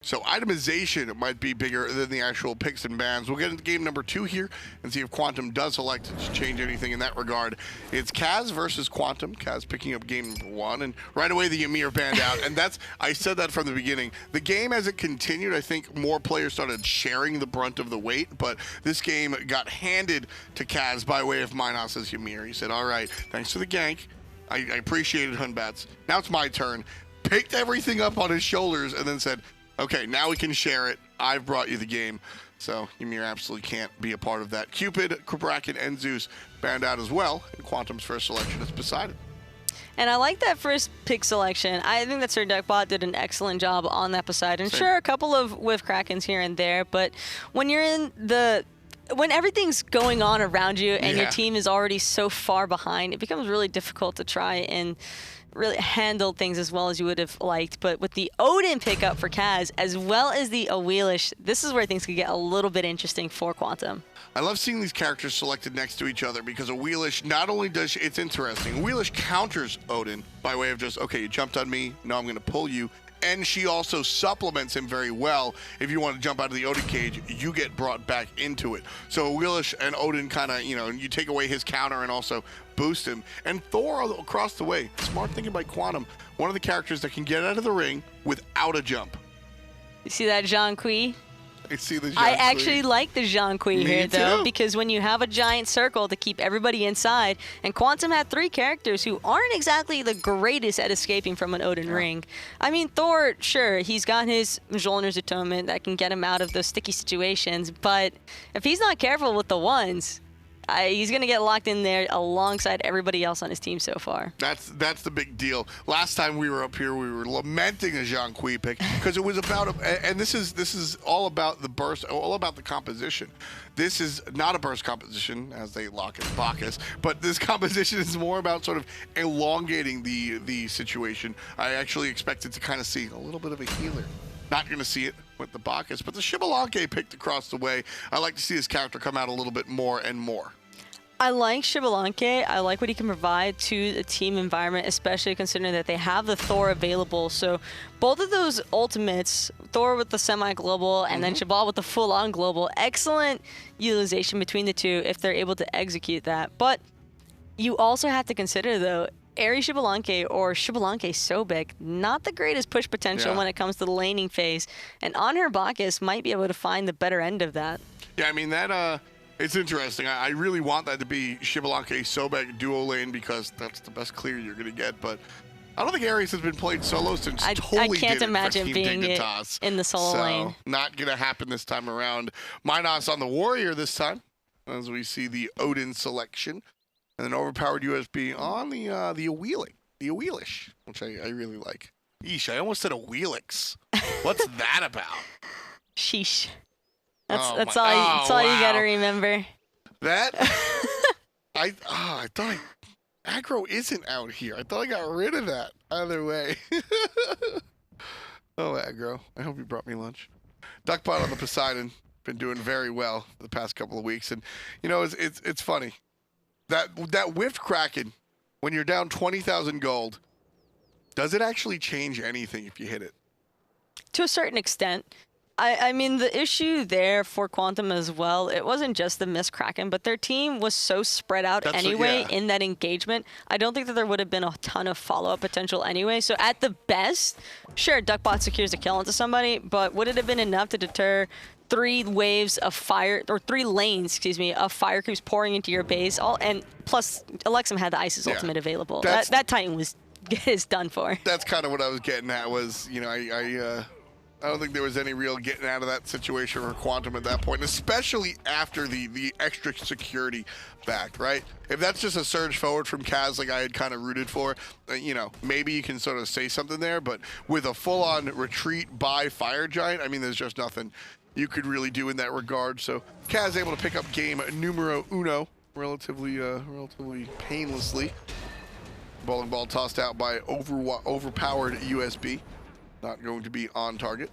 So itemization might be bigger than the actual picks and bans. We'll get into game number 2 here and see if Quantum does elect to change anything in that regard. It's CAZ versus Quantum. CAZ picking up game number 1, and right away the Ymir banned out. And that's, I said that from the beginning. The game as it continued, I think more players started sharing the brunt of the weight, but this game got handed to CAZ by way of Minos's Ymir. He said, all right, thanks for the gank. I appreciated Hunbats. Now it's my turn. Picked everything up on his shoulders and then said, okay, now we can share it. I've brought you the game. So Ymir absolutely can't be a part of that. Cupid, Kraken, and Zeus banned out as well. And Quantum's first selection is Poseidon. And I like that first pick selection. I think that Sirduckbot did an excellent job on that Poseidon. Same. Sure, a couple of whiff Krakens here and there, but when you're in when everything's going on around you and your team is already so far behind, it becomes really difficult to try and really handle things as well as you would have liked. But with the Odin pickup for CAZ, as well as the Awilix, this is where things could get a little bit interesting for Quantum. I love seeing these characters selected next to each other because Awilix not only does it's interesting, Awilix counters Odin by way of just, okay, you jumped on me, now I'm going to pull you. And she also supplements him very well. If you want to jump out of the Odin cage, you get brought back into it. So Awilix and Odin kind of, you take away his counter and also boost him. And Thor across the way, smart thinking by Quantum, one of the characters that can get out of the ring without a jump. You see that Zhong? I see the Zhong. I actually like the Zhong here, though, too. because when you have a giant circle to keep everybody inside, and Quantum had 3 characters who aren't exactly the greatest at escaping from an Odin ring. I mean, Thor, sure, he's got his Mjolnir's Atonement that can get him out of those sticky situations, but if he's not careful with the ones, he's going to get locked in there alongside everybody else on his team so far. That's the big deal. Last time we were up here, we were lamenting a Zhong pick because it was about and this is all about the burst, all about the composition. This is not a burst composition as they lock in Bacchus, but this composition is more about sort of elongating the situation. I actually expected to kind of see a little bit of a healer. Not going to see it with the Bacchus, but the Xbalanque picked across the way. I like to see his character come out a little bit more and more. I like Xbalanque. I like what he can provide to the team environment, especially considering that they have the Thor available. So both of those ultimates, Thor with the semi-global and then Xbal with the full-on global, excellent utilization between the two if they're able to execute that. But you also have to consider, though, Aery Xbalanque or Xbalanque Sobek, not the greatest push potential when it comes to the laning phase. And Anhur Bacchus might be able to find the better end of that. Yeah, I mean, that it's interesting. I really want that to be Xbalanque Sobek duo lane because that's the best clear you're going to get. But I don't think Ares has been played solo since I can't imagine being it in the solo lane. Not going to happen this time around. Minos on the Warrior this time as we see the Odin selection. And then OverPoweredUSB on the Awilix, which I really like. Yeesh, I almost said Awilix. What's that about? Sheesh. That's all you gotta remember. That I thought aggro isn't out here. I thought I got rid of that. Either way. Oh, aggro. I hope you brought me lunch. Duckbot on the Poseidon been doing very well for the past couple of weeks, and it's funny. That whiffed Kraken, when you're down 20,000 gold, does it actually change anything if you hit it? To a certain extent. I mean, the issue there for Quantum as well, it wasn't just the missed Kraken, but their team was so spread out in that engagement. I don't think that there would have been a ton of follow-up potential anyway. So at the best, sure, Duckbot secures a kill into somebody, but would it have been enough to deter 3 waves of fire, or 3 lanes, excuse me, of fire creeps pouring into your base, and plus Elexum had the Ice's ultimate available. That Titan is done for. That's kind of what I was getting at was, I don't think there was any real getting out of that situation for Quantum at that point, especially after the extra security back, right? If that's just a surge forward from CAZ like I had kind of rooted for, maybe you can sort of say something there, but with a full-on retreat by Fire Giant, I mean, there's just nothing you could really do in that regard. So CAZ able to pick up game numero uno relatively painlessly. Bowling ball tossed out by OverPoweredUSB. Not going to be on target.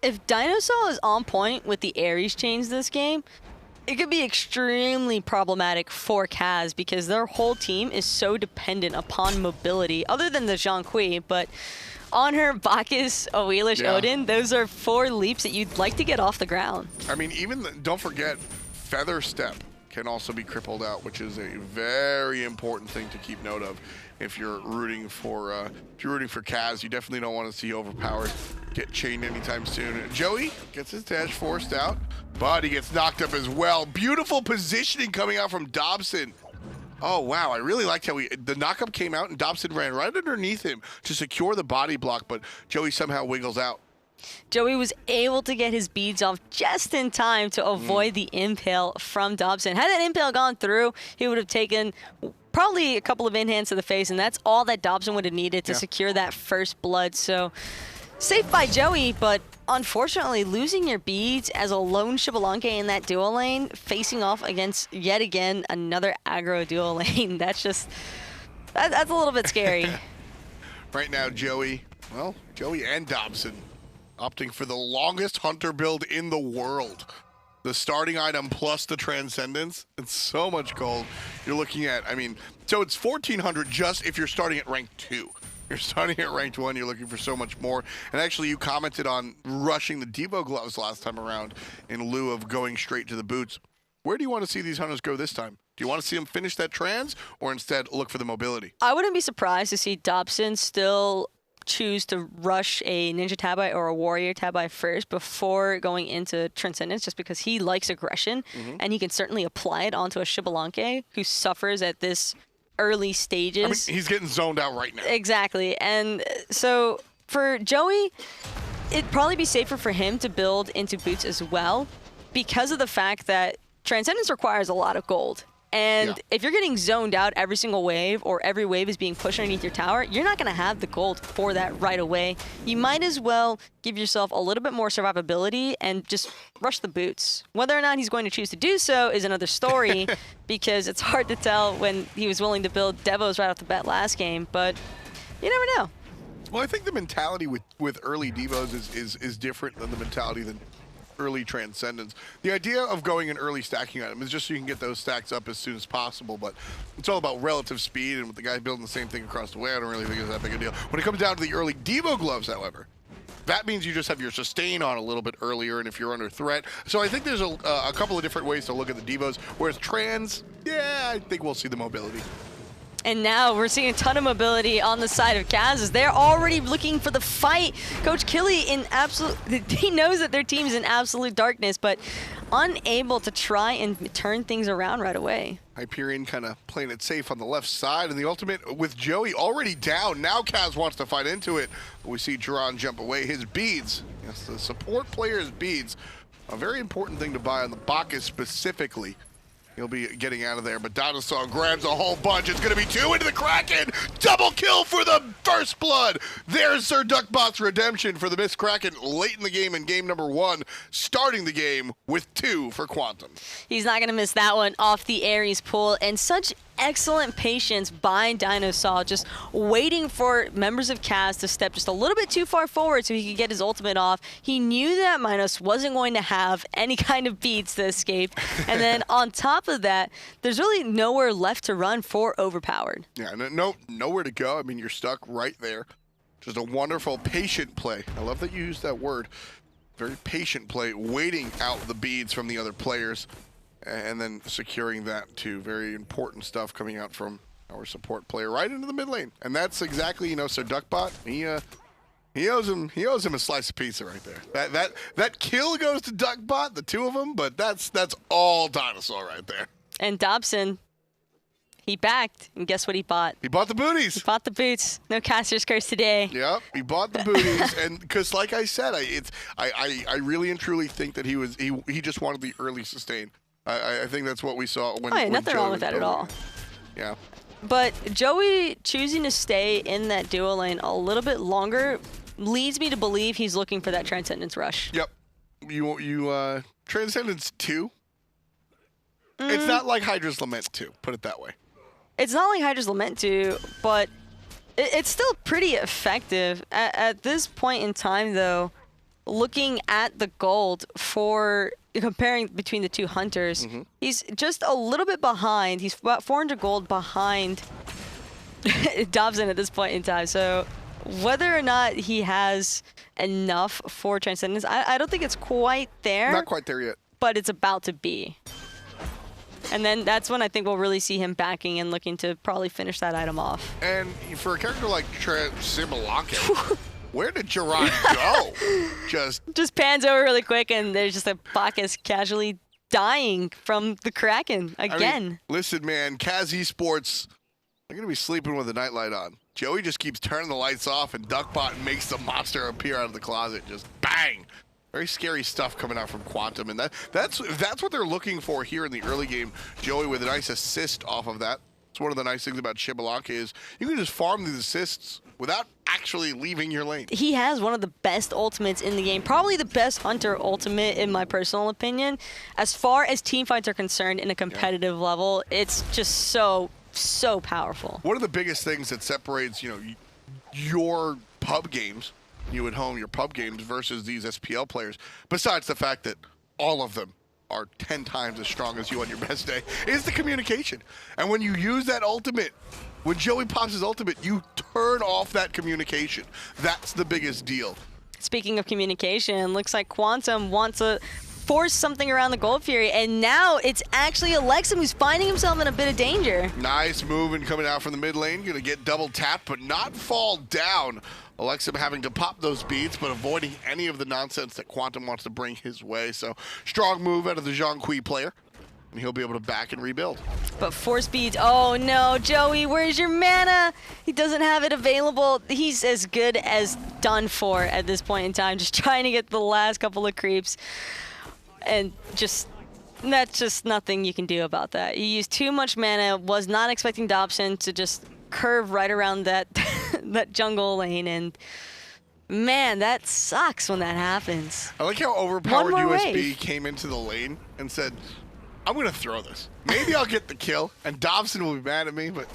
If DineOhSaw is on point with the Ares chains this game, it could be extremely problematic for CAZ because their whole team is so dependent upon mobility, other than the Zhong, but Anhur, Bacchus, Awilix, Odin, those are 4 leaps that you'd like to get off the ground. I mean, don't forget, Feather Step can also be crippled out, which is a very important thing to keep note of. If you're rooting for CAZ, you definitely don't want to see Overpowered get chained anytime soon. Joeeey gets his dash forced out, but he gets knocked up as well. Beautiful positioning coming out from Dobson. Oh, wow. I really liked how the knockup came out and Dobson ran right underneath him to secure the body block, but Joeeey somehow wiggles out. Joeeey was able to get his beads off just in time to avoid the impale from Dobson. Had that impale gone through, he would have taken probably a couple of in-hands to the face, and that's all that Dobson would have needed to secure that first blood. So safe by Joeeey, but unfortunately losing your beads as a lone Xbalanque in that dual lane, facing off against yet again another aggro dual lane. That's a little bit scary. Right now, Joeeey and Dobson opting for the longest hunter build in the world. The starting item plus the Transcendence. It's so much gold. You're looking at, I mean, so it's 1,400 just if you're starting at rank 2. You're starting at ranked 1, you're looking for so much more. And actually, you commented on rushing the Devo gloves last time around in lieu of going straight to the boots. Where do you want to see these hunters go this time? Do you want to see them finish that trans or instead look for the mobility? I wouldn't be surprised to see Dobson still choose to rush a Ninja Tabi or a Warrior Tabi first before going into Transcendence, just because he likes aggression and he can certainly apply it onto a Xbalanque who suffers at this early stages. I mean, he's getting zoned out right now. Exactly. And so for Joeeey, it'd probably be safer for him to build into boots as well, because of the fact that Transcendence requires a lot of gold. And if you're getting zoned out every single wave, or every wave is being pushed underneath your tower, you're not going to have the gold for that right away. You might as well give yourself a little bit more survivability and just rush the boots. Whether or not he's going to choose to do so is another story, because it's hard to tell when he was willing to build Devos right off the bat last game, but you never know. Well, I think the mentality with early Devos is different than the mentality than early Transcendence. The idea of going an early stacking item is just so you can get those stacks up as soon as possible, but it's all about relative speed, and with the guy building the same thing across the way, I don't really think it's that big a deal. When it comes down to the early Devo gloves, however, that means you just have your sustain on a little bit earlier, and if you're under threat. So I think there's a couple of different ways to look at the Devos, whereas Trans, yeah, I think we'll see the mobility. And now we're seeing a ton of mobility on the side of CAZ as they're already looking for the fight. Coach Killy he knows that their team's in absolute darkness, but unable to try and turn things around right away. Hyperionnn kind of playing it safe on the left side, and the ultimate with Joeeey already down. Now CAZ wants to fight into it. We see Jeron jump away. His beads, yes, the support player's beads, a very important thing to buy on the Bacchus specifically. He'll be getting out of there, but DineOhSaw grabs a whole bunch. It's going to be 2 into the Kraken. Double kill for the first blood. There's Sirduckbot's redemption for the missed Kraken late in the game in game number 1, starting the game with 2 for Quantum. He's not going to miss that one off the Ares pool, and such excellent patience by DineOhSaw, just waiting for members of CAZ to step just a little bit too far forward so he could get his ultimate off. He knew that Minos wasn't going to have any kind of beats to escape. And then on top of that, there's really nowhere left to run for Overpowered. Yeah, nowhere to go. I mean, you're stuck right there. Just a wonderful patient play. I love that you used that word. Very patient play, waiting out the beads from the other players, and then securing that too. Very important stuff coming out from our support player right into the mid lane. And that's exactly, you know, Sirduckbot, he owes him a slice of pizza right there. That kill goes to Duckbot, the 2 of them, but that's all DineOhSaw right there. And Dobson, he backed, and guess what he bought? He bought the booties. He bought the boots. No caster's curse today. Yep, he bought the booties, and because like I said, I really and truly think that he just wanted the early sustain. I think that's what we saw when. Oh, yeah, nothing wrong with that at all. Yeah. But Joeeey choosing to stay in that duo lane a little bit longer leads me to believe he's looking for that Transcendence rush. Yep. You Transcendence 2. It's not like Hydra's Lament 2, put it that way. It's not like Hydra's Lament 2, but it's still pretty effective. At this point in time, though, looking at the gold for comparing between the 2 hunters, he's just a little bit behind. He's about 400 gold behind Dobson at this point in time. So Whether or not he has enough for Transcendence, I don't think it's quite there. Not quite there yet. But it's about to be. And then that's when I think we'll really see him backing and looking to probably finish that item off. And for a character like Xbalanque, where did Jeron go? Just pans over really quick, and there's just a Bacchus casually dying from the Kraken again. I mean, listen, man, CAZ eSports, they're going to be sleeping with the nightlight on. Joeeey just keeps turning the lights off, and Sirduckbot makes the monster appear out of the closet. Just bang! Very scary stuff coming out from Quantum, and that's what they're looking for here in the early game. Joeeey with a nice assist off of that. It's one of the nice things about Xbalanque is you can just farm these assists without actually leaving your lane. He has one of the best ultimates in the game, probably the best Hunter ultimate in my personal opinion. As far as team fights are concerned in a competitive level, it's just so powerful. One of the biggest things that separates, your pub games, you at home, your pub games versus these SPL players, besides the fact that all of them are 10 times as strong as you on your best day, is the communication. And when you use that ultimate, when Joeeey pops his ultimate, you turn off that communication. That's the biggest deal. Speaking of communication, looks like Quantum wants to force something around the Gold Fury, and now it's actually Elexum who's finding himself in a bit of danger. Nice move and coming out from the mid lane. Gonna get double tapped, but not fall down. Elexum having to pop those beats, but avoiding any of the nonsense that Quantum wants to bring his way. So strong move out of the Zhong player, and he'll be able to back and rebuild. But force beads, oh no, Joeeey, where's your mana? He doesn't have it available. He's as good as done for at this point in time, just trying to get the last couple of creeps. And that's just nothing you can do about that. He used too much mana, was not expecting Dobson to just curve right around that that jungle lane, and man, that sucks when that happens. I like how OverPoweredUSB came into the lane and said, I'm going to throw this. Maybe I'll get the kill, and Dobson will be mad at me, but,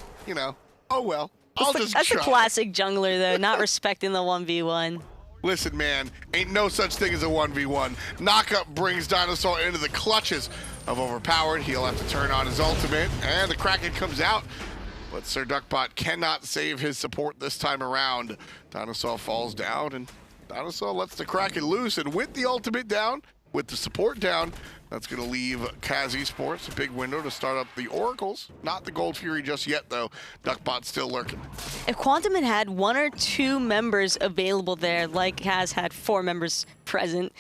oh well. That's a classic jungler, though, not respecting the 1v1. Listen, man, ain't no such thing as a 1v1. Knockup brings DineOhSaw into the clutches of Overpowered. He'll have to turn on his ultimate, and the Kraken comes out. But Sirduckbot cannot save his support this time around. DineOhSaw falls down, and DineOhSaw lets the Kraken loose. And with the ultimate down, with the support down, that's going to leave CAZ eSports a big window to start up the Oracles. Not the Gold Fury just yet, though. Duckbot's still lurking. If Quantum had 1 or 2 members available there, like CAZ had 4 members present,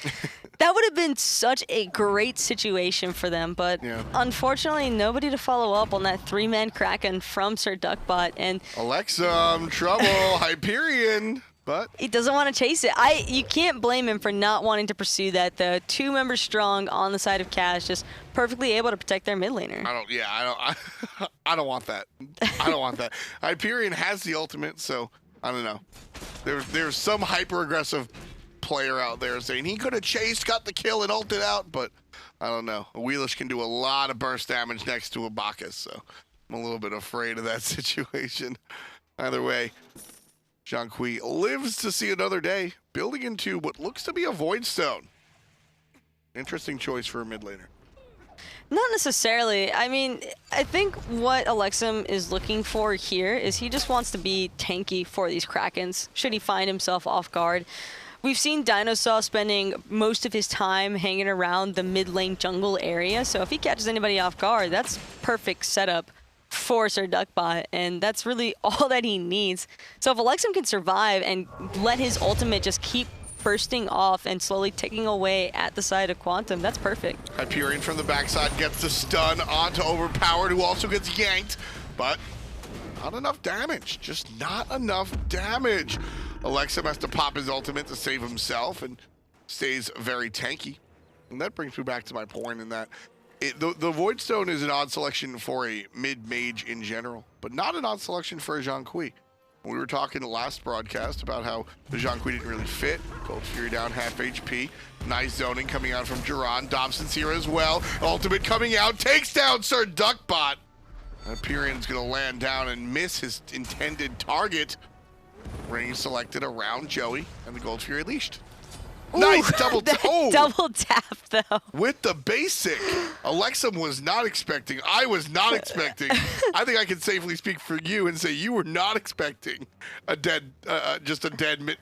that would have been such a great situation for them. But unfortunately, nobody to follow up on that 3-man Kraken from Sirduckbot. And Elexum, trouble, Hyperionnn. But he doesn't want to chase it. You can't blame him for not wanting to pursue that. The 2 members strong on the side of CAZ, just perfectly able to protect their mid laner. I don't want that. I don't want that. Hyperionnn has the ultimate, so I don't know. There's some hyper aggressive player out there saying he could have chased, got the kill, and ulted out, but I don't know. Awilix can do a lot of burst damage next to a Bacchus, so I'm a little bit afraid of that situation. Either way, Zhong lives to see another day, building into what looks to be a Void Stone. Interesting choice for a mid laner. Not necessarily. I mean, I think what Elexum is looking for here is he just wants to be tanky for these Krakens, should he find himself off guard. We've seen DineOhSaw spending most of his time hanging around the mid lane jungle area, so if he catches anybody off guard, that's perfect setup for Sirduckbot, and that's really all that he needs. So if Elexum can survive and let his ultimate just keep bursting off and slowly ticking away at the side of Quantum, that's perfect. Hyperionnn from the backside gets the stun onto Overpowered, who also gets yanked, but not enough damage. Just not enough damage. Elexum has to pop his ultimate to save himself and stays very tanky. And that brings me back to my point in that the Void Stone is an odd selection for a mid-mage in general, but not an odd selection for a Zhong. We were talking the last broadcast about how the Zhong didn't really fit. Gold Fury down half HP. Nice zoning coming out from Jeron. Dobson's here as well. Ultimate coming out. Takes down Sirduckbot. Hyperionn's going to land down and miss his intended target. Ring selected around Joeeey, and the Gold Fury leashed. Nice double tap. Oh. Double tap, though. With the basic. Elexum was not expecting. I was not expecting. I think I can safely speak for you and say you were not expecting a dead, just a dead mid.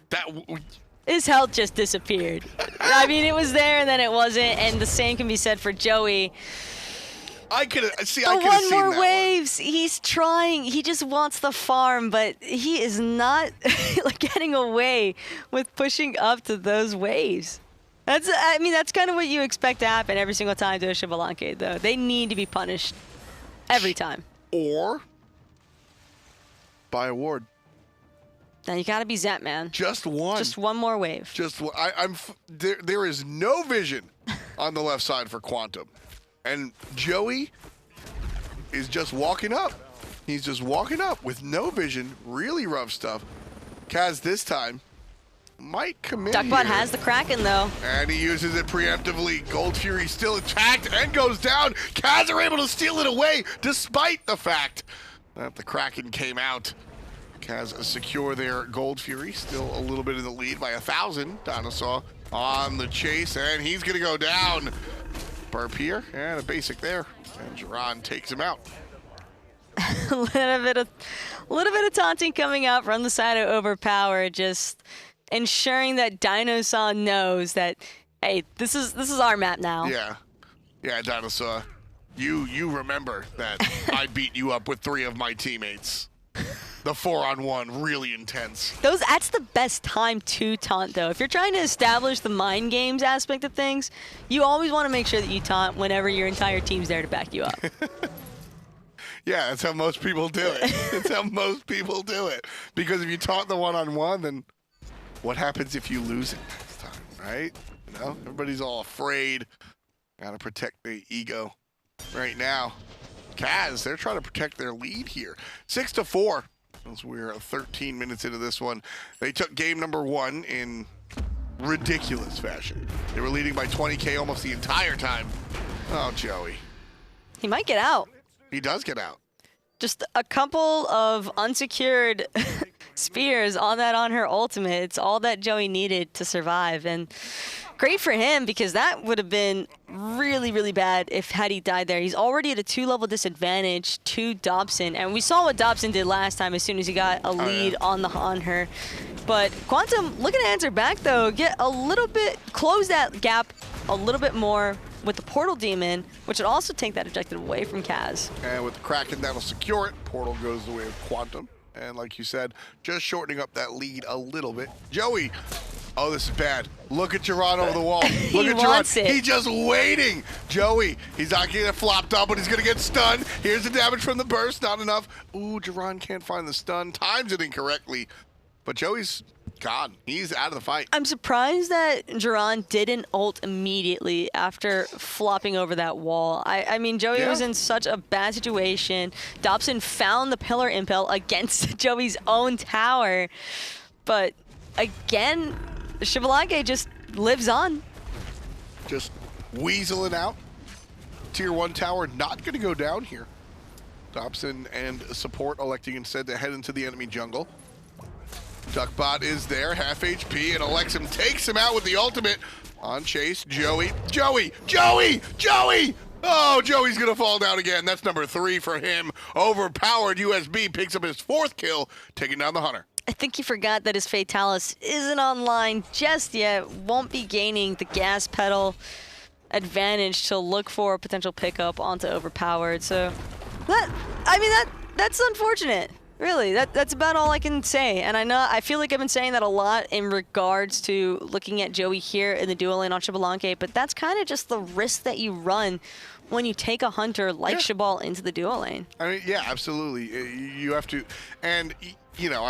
His health just disappeared. I mean, it was there and then it wasn't, and the same can be said for Joeey. I could see. The I could have seen one more that waves. He's trying. He just wants the farm, but he is not like getting away with pushing up to those waves. I mean, that's kind of what you expect to happen every single time to a Xbalanque, though. They need to be punished every time. Or by award. Now you got to be Zet, man. Just one. Just one more wave. Just there is no vision on the left side for Quantum. And Joeey is just walking up. He's just walking up with no vision. Really rough stuff. CAZ this time might commit. Sirduckbot has the Kraken, though. And he uses it preemptively. Gold Fury still attacked and goes down. CAZ are able to steal it away despite the fact that the Kraken came out. CAZ secure their Gold Fury. Still a little bit in the lead by 1,000. DineOhSaw on the chase, and he's going to go down. Burp here, and a basic there, and Jeron takes him out. a little bit of taunting coming out from the side of Overpowered, just ensuring that DineOhSaw knows that, hey, this is our map now. Yeah, DineOhSaw, you remember that I beat you up with 3 of my teammates. The 4-on-1, really intense. That's the best time to taunt, though. If you're trying to establish the mind games aspect of things, you always want to make sure that you taunt whenever your entire team's there to back you up. Yeah, that's how most people do it. That's how most people do it. Because if you taunt the 1-on-1, then what happens if you lose it next time, right? You know, everybody's all afraid. Gotta protect the ego right now. CAZ, they're trying to protect their lead here. 6-4. As we're 13 minutes into this one. They took game number 1 in ridiculous fashion. They were leading by 20K almost the entire time. Oh, Joeey. He might get out. He does get out. Just a couple of unsecured spears on that Anhur ultimate. It's all that Joeey needed to survive. And great for him, because that would have been really, really bad had he died there. He's already at a 2-level disadvantage to Dobson, and we saw what Dobson did last time as soon as he got a lead on the Anhur. But Quantum looking to answer back, though, get a little bit, close that gap a little bit more with the Portal Demon, which would also take that objective away from CAZ. And with the Kraken, that'll secure it. Portal goes the way of Quantum. And like you said, just shortening up that lead a little bit. Joeey. Oh, this is bad. Look at Jeron over the wall. Look at Jeron. He's just waiting. Joeey, he's not getting it flopped up, but he's going to get stunned. Here's the damage from the burst. Not enough. Ooh, Jeron can't find the stun. Times it incorrectly. But Joey's gone. He's out of the fight. I'm surprised that Jeron didn't ult immediately after flopping over that wall. I mean, Joeey was in such a bad situation. Dobson found the pillar impel against Joey's own tower. But again, Xbalanque just lives on. Just weaseling out. Tier 1 tower not going to go down here. Dobson and support electing instead to head into the enemy jungle. Sirduckbot is there, half HP, and Elexum takes him out with the ultimate. On chase, Joeey. Oh, Joey's going to fall down again. That's number 3 for him. OverPoweredUSB picks up his 4th kill, taking down the Hunter. I think he forgot that his Fatalis isn't online just yet. Won't be gaining the gas pedal advantage to look for a potential pickup onto Overpowered. So that's unfortunate. Really, that's about all I can say. And I feel like I've been saying that a lot in regards to looking at Joeey here in the dual lane on Xbalanque, but that's kind of just the risk that you run when you take a hunter like Xbal into the dual lane. I mean, yeah, absolutely. You have to, and you know,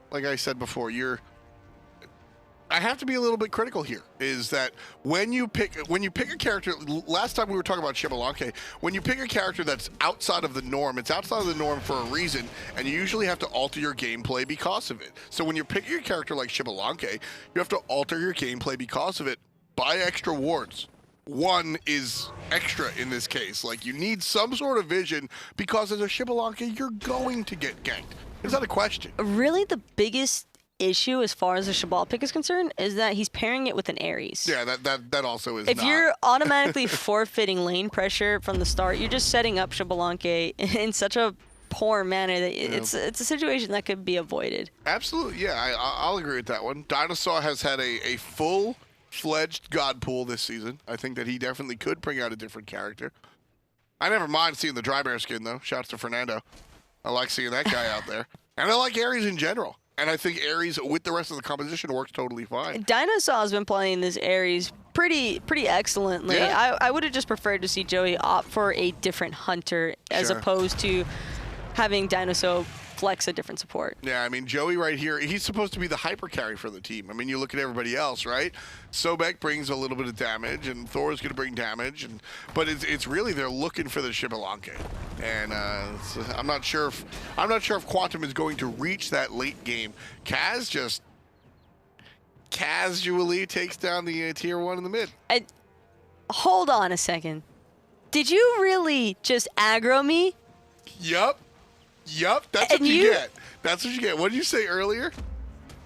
like I said before, I have to be a little bit critical here, is that when you pick a character, last time we were talking about Xbalanque, when you pick a character that's outside of the norm, it's outside of the norm for a reason, and you usually have to alter your gameplay because of it. So when you're picking a character like Xbalanque, you have to alter your gameplay because of it. Buy extra wards. 1 is extra in this case. Like, you need some sort of vision, because as a Xbalanque, you're going to get ganked. Is that a question? Really, the biggest issue as far as the Xbalanque pick is concerned is that he's pairing it with an Ares. Yeah, that also is If not. you're automatically forfeiting lane pressure from the start, you're just setting up Xbalanque in such a poor manner that it's a situation that could be avoided. Absolutely, yeah, I'll agree with that one. DineOhSaw has had a full-fledged god pool this season. I think that he definitely could bring out a different character. I never mind seeing the Dry Bear skin, though. Shouts to Fernando. I like seeing that guy out there. And I like Ares in general. And I think Ares, with the rest of the composition, works totally fine. DineOhSaw has been playing this Ares pretty excellently. Yeah. I would have just preferred to see Joeeey opt for a different hunter as opposed to having DineOhSaw flex a different support. Yeah, I mean, Joeeey right here, he's supposed to be the hyper carry for the team. I mean, you look at everybody else, right? Sobek brings a little bit of damage, and Thor's going to bring damage, but it's really they're looking for the Xbalanque. And I'm not sure if Quantum is going to reach that late game. CAZ just casually takes down the tier 1 in the mid. Hold on a second. Did you really just aggro me? Yup. That's what you get. That's what you get. What did you say earlier?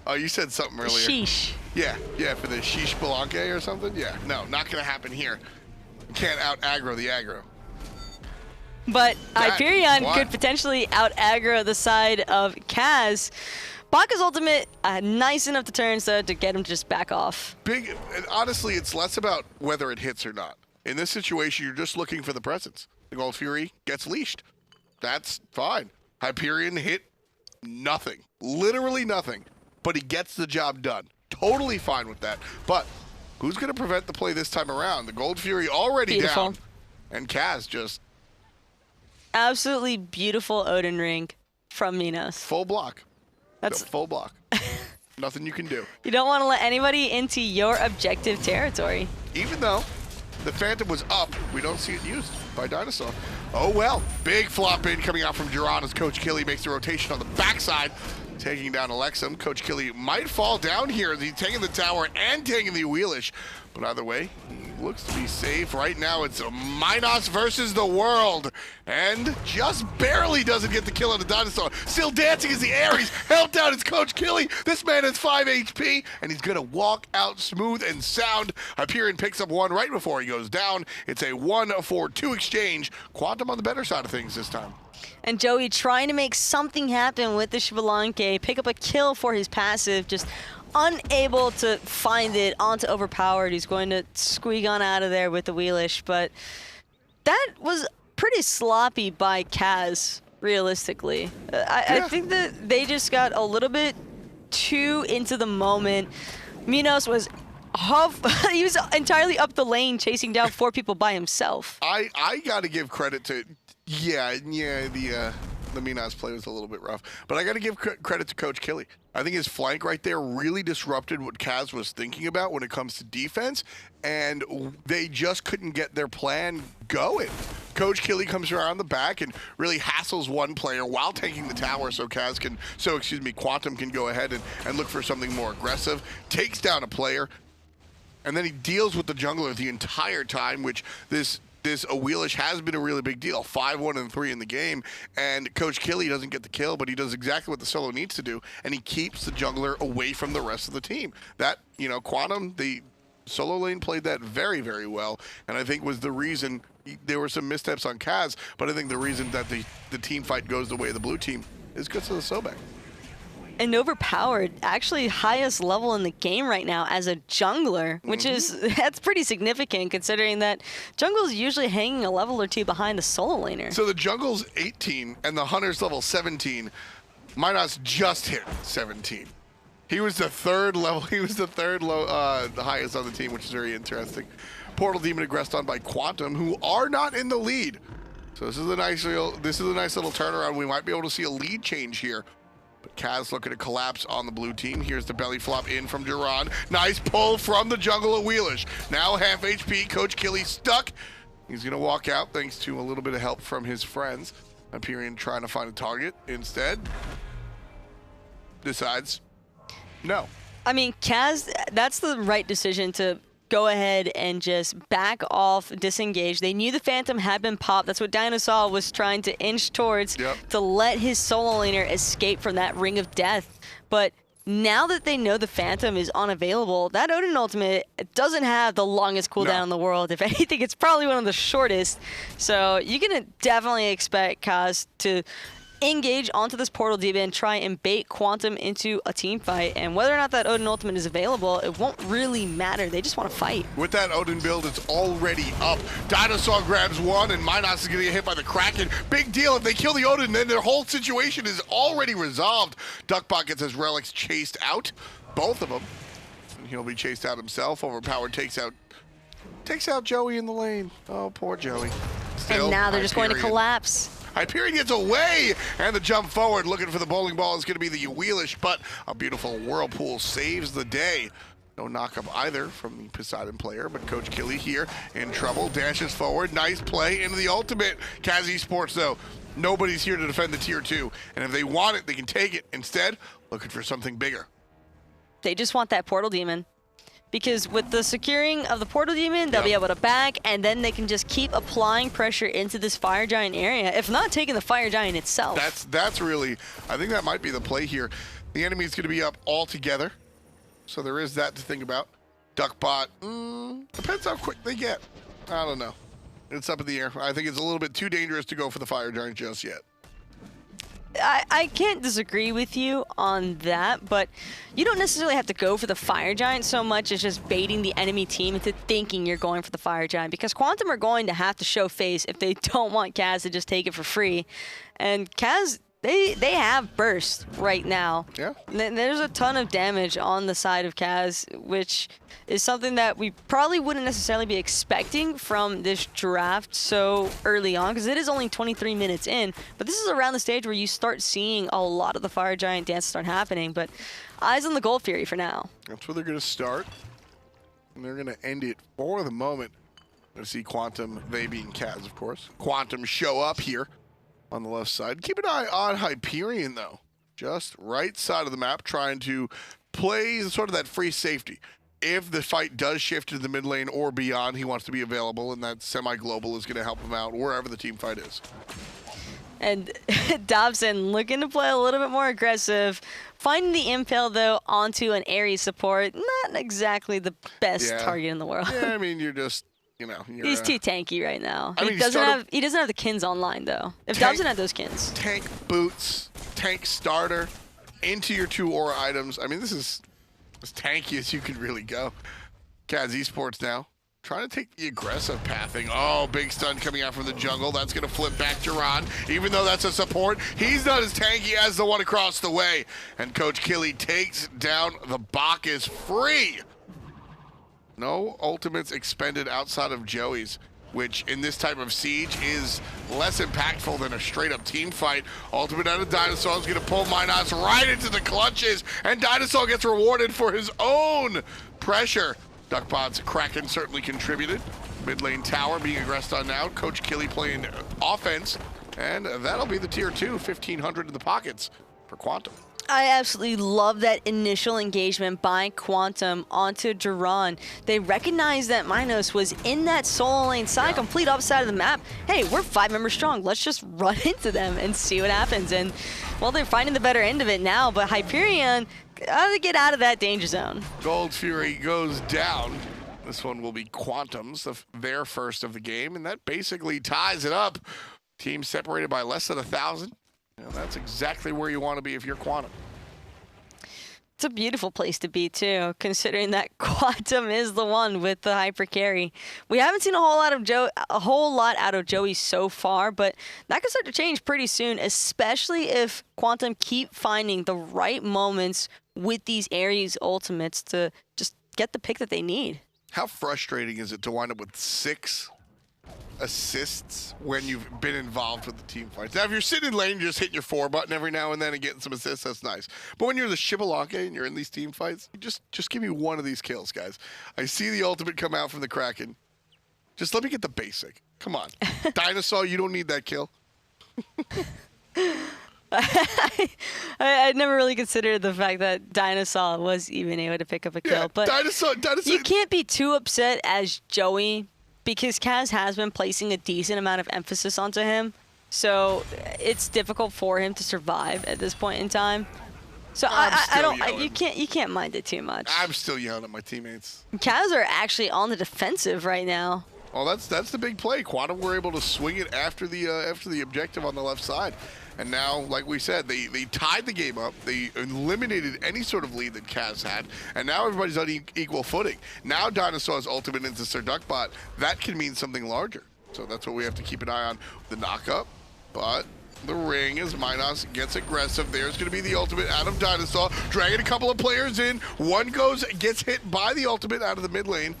Oh, you said something earlier. Sheesh. Yeah, for the Xbalanque or something? Yeah, no, not going to happen here. You can't out-aggro the aggro. But Hyperionnn could potentially out-aggro the side of CAZ. Bacchus ultimate, nice enough to turn so to get him to just back off. Honestly, it's less about whether it hits or not. In this situation, you're just looking for the presence. The Gold Fury gets leashed. That's fine. Hyperionnn hit nothing. Literally nothing. But he gets the job done. Totally fine with that. But who's going to prevent the play this time around? The Gold Fury already down. And CAZ just... Absolutely beautiful Odin ring from Minos. Full block. That's full block. Nothing you can do. You don't want to let anybody into your objective territory. Even though the Phantom was up, we don't see it used by DineOhSaw. Oh well, big flop in coming out from Jeron as Coach Killy makes the rotation on the backside, taking down Elexum. Coach Killy might fall down here as he's taking the tower and taking the Awilix, but either way, he looks to be safe. Right now it's Minos versus the world, and just barely doesn't get the kill on the DineOhSaw. Still dancing as the Ares held down his Coach Killy. This man has 5 HP, and he's gonna walk out smooth and sound. Hyperionnn picks up one right before he goes down. It's a 1-4-2 exchange. Quantum on the better side of things this time. And Joeeey trying to make something happen with the Xbalanque, pick up a kill for his passive, just unable to find it onto Overpowered. He's going to squeak on out of there with the Awilix, but that was pretty sloppy by CAZ, realistically. I think that they just got a little bit too into the moment. Minos was he was entirely up the lane chasing down 4 people by himself. I got to give credit to... the Minos play was a little bit rough. But I got to give credit to Coach Killy. I think his flank right there really disrupted what CAZ was thinking about when it comes to defense, and they just couldn't get their plan going. Coach Killy comes around the back and really hassles one player while taking the tower so Quantum can go ahead and look for something more aggressive, takes down a player, and then he deals with the jungler the entire time, which this Awilix has been a really big deal. 5-1-3 in the game, and Coach Killy doesn't get the kill, but he does exactly what the solo needs to do, and he keeps the jungler away from the rest of the team. That, Quantum, the solo lane played that very, very well, and I think was the reason there were some missteps on CAZ, but I think the reason that the team fight goes the way of the blue team is because of the Sobek. And Overpowered, actually highest level in the game right now as a jungler, which that's pretty significant considering that jungle's usually hanging a level or 2 behind the solo laner. So the jungle's 18 and the hunter's level 17. Minos just hit 17. He was the third level. He was the highest on the team, which is very interesting. Portal Demon aggressed on by Quantum, who are not in the lead. So this is a nice little turnaround. We might be able to see a lead change here. But CAZ looking to collapse on the blue team. Here's the belly flop in from Jeron. Nice pull from the jungle Awilix. Now half HP. Coach Killy stuck. He's going to walk out thanks to a little bit of help from his friends. Hyperionnn trying to find a target. Instead, decides no. I mean, CAZ, that's the right decision to go ahead and just back off, disengage. They knew the Phantom had been popped. That's what DineOhSaw was trying to inch towards to let his solo laner escape from that ring of death. But now that they know the Phantom is unavailable, that Odin ultimate doesn't have the longest cooldown in the world. If anything, it's probably one of the shortest. So you're going to definitely expect CAZ to engage onto this portal demon, try and bait Quantum into a team fight, and whether or not that Odin ultimate is available, it won't really matter. They just want to fight. With that Odin build, it's already up. DineOhSaw grabs one, and Minos is going to get hit by the Kraken. Big deal. If they kill the Odin, then their whole situation is already resolved. Duckbot gets his relics chased out, both of them, and he'll be chased out himself. Overpowered takes out Joeeey in the lane. Oh, poor Joeeey. Still, and now they're just going to collapse. Hyperionnn gets away, and the jump forward looking for the bowling ball is going to be the Awilix, but a beautiful whirlpool saves the day. No knock-up either from the Poseidon player, but Coach Killy here in trouble. Dashes forward, nice play into the ultimate. CAZ eSports, though, nobody's here to defend the tier 2, and if they want it, they can take it. Instead, looking for something bigger. They just want that portal demon. Because with the securing of the portal demon, they'll be able to back, and then they can just keep applying pressure into this fire giant area, if not taking the fire giant itself. That's really, I think that might be the play here. The enemy's going to be up all together, so there is that to think about. Duckbot, depends how quick they get. I don't know. It's up in the air. I think it's a little bit too dangerous to go for the fire giant just yet. I can't disagree with you on that, but you don't necessarily have to go for the fire giant so much as just baiting the enemy team into thinking you're going for the fire giant, because Quantum are going to have to show face if they don't want CAZ to just take it for free. And CAZ, they have burst right now. Yeah. There's a ton of damage on the side of CAZ, which is something that we probably wouldn't necessarily be expecting from this draft so early on, because it is only 23 minutes in. But this is around the stage where you start seeing a lot of the fire giant dances start happening. But eyes on the Gold Fury for now. That's where they're going to start, and they're going to end it for the moment. Going to see Quantum, they being CAZ, of course. Quantum show up here on the left side. Keep an eye on Hyperionnn, though. Just right side of the map, trying to play sort of that free safety. If the fight does shift to the mid lane or beyond, he wants to be available, and that semi-global is going to help him out wherever the team fight is. And Dobson looking to play a little bit more aggressive. Finding the impale, though, onto an Ares support. Not exactly the best target in the world. Yeah, I mean, you're just, you know. He's too tanky right now. I mean, he doesn't have the kins online, though. If Dobson had those kins. Tank boots, tank starter, into your 2 aura items. I mean, this is as tanky as you could really go. CAZ eSports now, trying to take the aggressive pathing. Oh, big stun coming out from the jungle. That's going to flip back Jeron. Even though that's a support, he's not as tanky as the one across the way. And Coach Killy takes down the Bacchus free. No ultimates expended outside of Joeeey's, which in this type of siege is less impactful than a straight-up team fight. Ultimate out of DineOhSaw is going to pull Minos right into the clutches, and DineOhSaw gets rewarded for his own pressure. Duckbot's Kraken certainly contributed. Mid lane tower being aggressed on now. Coach Killy playing offense, and that'll be the tier 2, 1,500 in the pockets for Quantum. I absolutely love that initial engagement by Quantum onto Jeron. They recognized that Minos was in that solo lane side, complete opposite of the map. Hey, we're 5 members strong. Let's just run into them and see what happens. And, well, they're finding the better end of it now, but Hyperionnn gotta get out of that danger zone. Gold Fury goes down. This one will be Quantum's, their first of the game, and that basically ties it up. Team separated by less than 1,000. And that's exactly where you want to be if you're Quantum. It's a beautiful place to be, too, considering that Quantum is the one with the hyper carry. We haven't seen a whole lot out of Joeeey so far, but that could start to change pretty soon, especially if Quantum keep finding the right moments with these Ares ultimates to just get the pick that they need. How frustrating is it to wind up with 6 assists when you've been involved with the team fights? Now, if you're sitting in lane, you're just hitting your 4 button every now and then and getting some assists, that's nice. But when you're the Xbalanque and you're in these team fights, just give me one of these kills, guys. I see the ultimate come out from the Kraken. Just let me get the basic. Come on. DineOhSaw, you don't need that kill. I never really considered the fact that DineOhSaw was even able to pick up a kill. But DineOhSaw, you can't be too upset as Joeeey, because CAZ has been placing a decent amount of emphasis onto him. So it's difficult for him to survive at this point in time. So you can't mind it too much. I'm still yelling at my teammates. CAZ are actually on the defensive right now. Well, that's the big play. Quantum were able to swing it after the objective on the left side. And now, like we said, they tied the game up. They eliminated any sort of lead that CAZ had. And now everybody's on equal footing. Now DineOhSaw's ultimate into Sirduckbot. That can mean something larger. So that's what we have to keep an eye on. The knockup, but the ring as Minos gets aggressive. There's going to be the ultimate out of DineOhSaw, dragging a couple of players in. One gets hit by the ultimate out of the mid lane.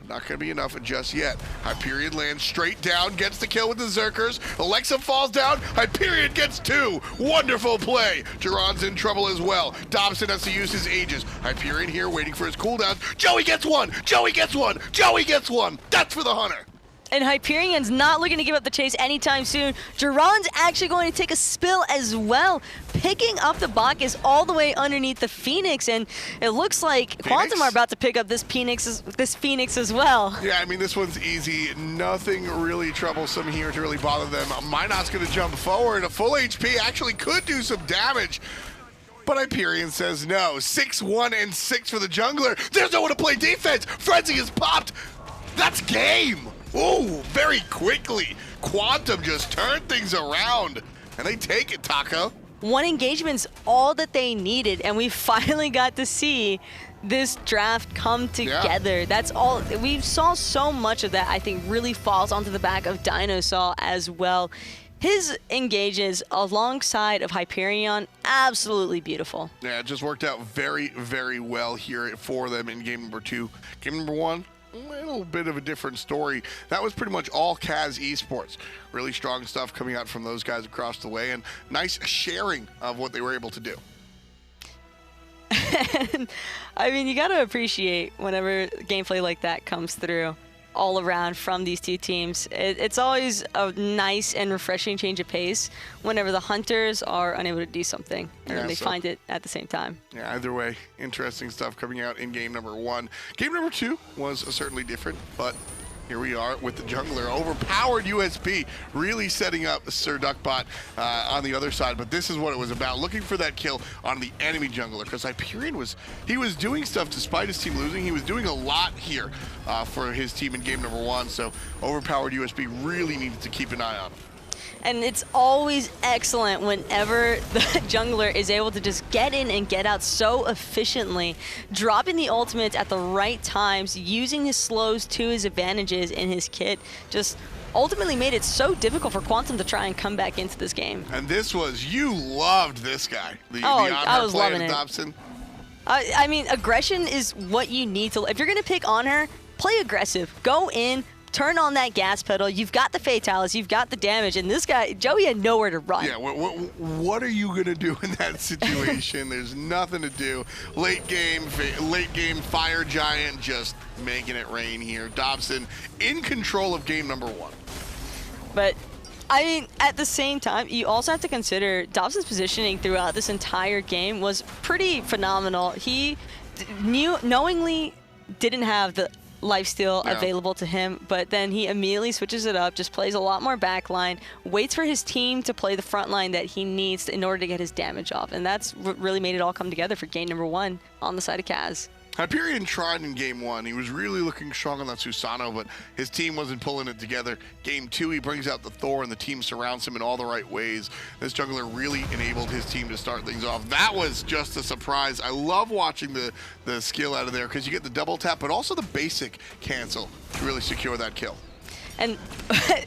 Not going to be enough just yet. Hyperionnn lands straight down, gets the kill with the Zerkers. Elexum falls down. Hyperionnn gets 2. Wonderful play. Jeron's in trouble as well. Dobson has to use his Aegis. Hyperionnn here waiting for his cooldowns. Joeeey gets 1. Joeeey gets 1. Joeeey gets 1. That's for the Hunter. And Hyperion's not looking to give up the chase anytime soon. Jeron's actually going to take a spill as well, picking up the Bacchus all the way underneath the Phoenix, and it looks like Quantum are about to pick up this Phoenix as well. Yeah, I mean, this one's easy. Nothing really troublesome here to really bother them. Minos going to jump forward. A full HP actually could do some damage. But Hyperionnn says no. 6-1 and 6 for the jungler. There's no one to play defense. Frenzy is popped. That's game. Ooh, very quickly. Quantum just turned things around. And they take it, Taco. 1 engagement's all that they needed, and we finally got to see this draft come together. Yeah. That's all. We saw so much of that, I think, really falls onto the back of DineOhSaw as well. His engages alongside of Hyperionnn, absolutely beautiful. Yeah, it just worked out very, very well here for them in game number 2. Game number 1, a little bit of a different story. That was pretty much all CAZ eSports. Really strong stuff coming out from those guys across the way, and nice sharing of what they were able to do. I mean, you got to appreciate whenever gameplay like that comes through all around from these two teams. It's always a nice and refreshing change of pace whenever the hunters are unable to do something, or they find it at the same time. Yeah, either way, interesting stuff coming out in game number 1. Game number 2 was certainly different, but here we are with the jungler. OverPoweredUSB really setting up Sirduckbot on the other side, but this is what it was about, looking for that kill on the enemy jungler, because Hyperionnn was doing stuff despite his team losing. He was doing a lot here for his team in game number 1, so OverPoweredUSB really needed to keep an eye on him. And it's always excellent whenever the jungler is able to just get in and get out so efficiently, dropping the ultimates at the right times, using his slows to his advantages in his kit, just ultimately made it so difficult for Quantum to try and come back into this game. And this was, you loved this guy. I was loving it. Dobson. I mean, aggression is what you need to, if you're gonna pick Anhur, play aggressive, go in, turn on that gas pedal. You've got the fatalities, you've got the damage, and this guy, Joeeey, had nowhere to run. Yeah, what are you gonna do in that situation? There's nothing to do. Late game Fire Giant just making it rain here. Dobson in control of game number 1. But I mean, at the same time, you also have to consider Dobson's positioning throughout this entire game was pretty phenomenal. He knowingly didn't have the lifesteal available to him, but then he immediately switches it up, just plays a lot more backline, waits for his team to play the front line that he needs in order to get his damage off, and that's what really made it all come together for game number 1 on the side of CAZ. Hyperionnn tried in game 1. He was really looking strong on that Susano, but his team wasn't pulling it together. Game 2, he brings out the Thor, and the team surrounds him in all the right ways. This jungler really enabled his team to start things off. That was just a surprise. I love watching the skill out of there, because you get the double tap, but also the basic cancel to really secure that kill. And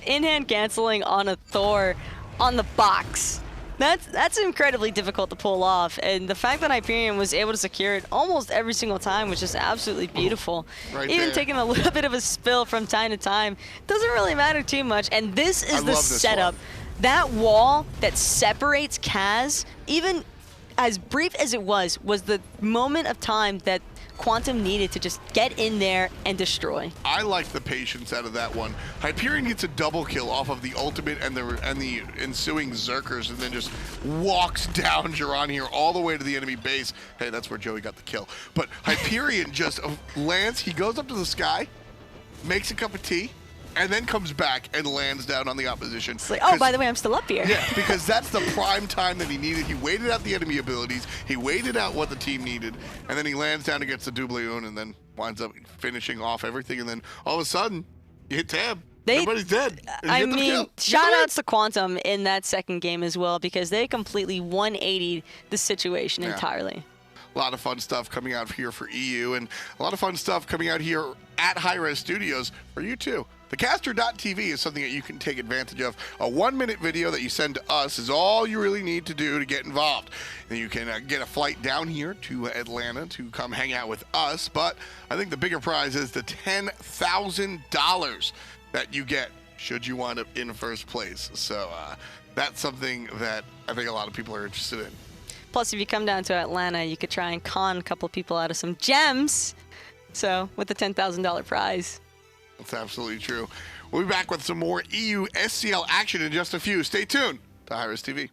in-hand canceling on a Thor on the box. That's incredibly difficult to pull off, and the fact that Hyperionnn was able to secure it almost every single time was just absolutely beautiful. Even taking a little bit of a spill from time to time doesn't really matter too much, and this is the setup. That wall that separates CAZ, even as brief as it was the moment of time that Quantum needed to just get in there and destroy. I like the patience out of that one. Hyperionnn gets a double kill off of the ultimate and the ensuing Zerkers, and then just walks down Jeron here all the way to the enemy base. Hey, that's where Joeeey got the kill. But Hyperionnn just lands, he goes up to the sky, makes a cup of tea, and then comes back and lands down on the opposition. It's like, oh, by the way, I'm still up here. Yeah, because that's the prime time that he needed. He waited out the enemy abilities. He waited out what the team needed, and then he lands down and gets the doubleon, and then winds up finishing off everything. And then all of a sudden, you hit tab. Everybody's dead. I mean, shout outs to Quantum in that second game as well, because they completely 180'd the situation entirely. A lot of fun stuff coming out here for EU, and a lot of fun stuff coming out here at Hi-Rez Studios for you too. Thecaster.tv is something that you can take advantage of. A 1-minute video that you send to us is all you really need to do to get involved. And you can get a flight down here to Atlanta to come hang out with us. But I think the bigger prize is the $10,000 that you get should you wind up in first place. So that's something that I think a lot of people are interested in. Plus, if you come down to Atlanta, you could try and con a couple people out of some gems. So, with the $10,000 prize. That's absolutely true. We'll be back with some more EU SCL action in just a few. Stay tuned to Hi-Rez TV.